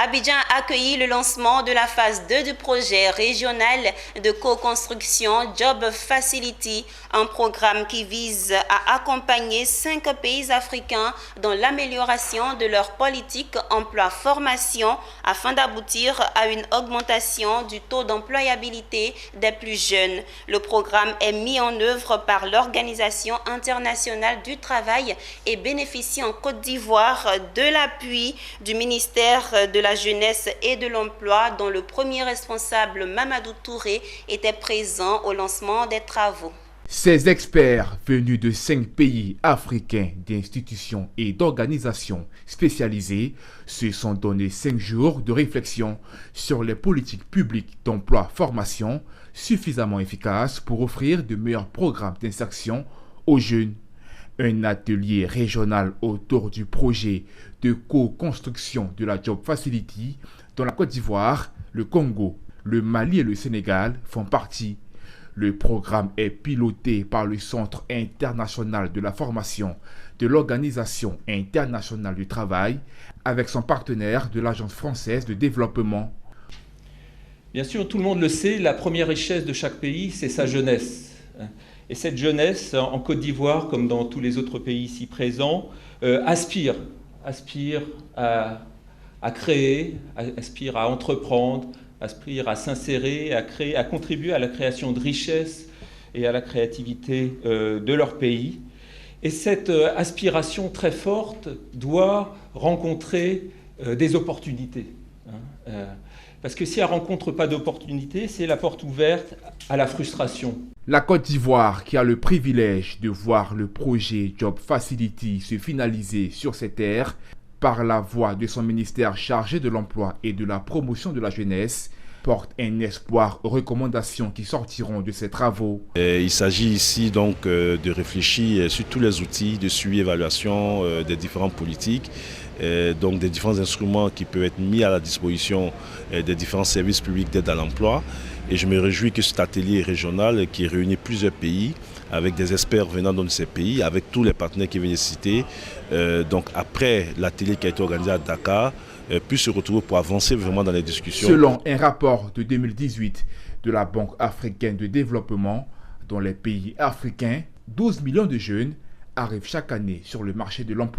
Abidjan a accueilli le lancement de la phase 2 du projet régional de co-construction Job Facility, un programme qui vise à accompagner 5 pays africains dans l'amélioration de leur politique emploi-formation afin d'aboutir à une augmentation du taux d'employabilité des plus jeunes. Le programme est mis en œuvre par l'Organisation internationale du travail et bénéficie en Côte d'Ivoire de l'appui du ministère de la Jeunesse et de l'Emploi, dont le premier responsable, Mamadou Touré, était présent au lancement des travaux. Ces experts venus de 5 pays africains, d'institutions et d'organisations spécialisées se sont donné 5 jours de réflexion sur les politiques publiques d'emploi-formation suffisamment efficaces pour offrir de meilleurs programmes d'insertion aux jeunes. Un atelier régional autour du projet de co-construction de la Job Facility dont la Côte d'Ivoire, le Congo, le Mali et le Sénégal font partie. Le programme est piloté par le Centre international de la formation de l'Organisation internationale du travail avec son partenaire de l'Agence française de développement. Bien sûr, tout le monde le sait, la première richesse de chaque pays, c'est sa jeunesse. Et cette jeunesse, en Côte d'Ivoire, comme dans tous les autres pays ici présents, aspire à créer, aspire à entreprendre, aspire à s'insérer, à contribuer à la création de richesses et à la créativité de leur pays. Et cette aspiration très forte doit rencontrer des opportunités. Parce que si elle ne rencontre pas d'opportunités, c'est la porte ouverte à la frustration. La Côte d'Ivoire, qui a le privilège de voir le projet Job Facility se finaliser sur ses terres, par la voix de son ministère chargé de l'emploi et de la promotion de la jeunesse, porte un espoir aux recommandations qui sortiront de ces travaux. Il s'agit ici donc de réfléchir sur tous les outils de suivi et évaluation des différentes politiques, donc des différents instruments qui peuvent être mis à la disposition des différents services publics d'aide à l'emploi. Et je me réjouis que cet atelier régional qui réunit plusieurs pays, avec des experts venant de ces pays, avec tous les partenaires qui viennent de citer, donc après l'atelier qui a été organisé à Dakar, puisse se retrouver pour avancer vraiment dans les discussions. Selon un rapport de 2018 de la Banque africaine de développement, dans les pays africains, 12 millions de jeunes arrivent chaque année sur le marché de l'emploi.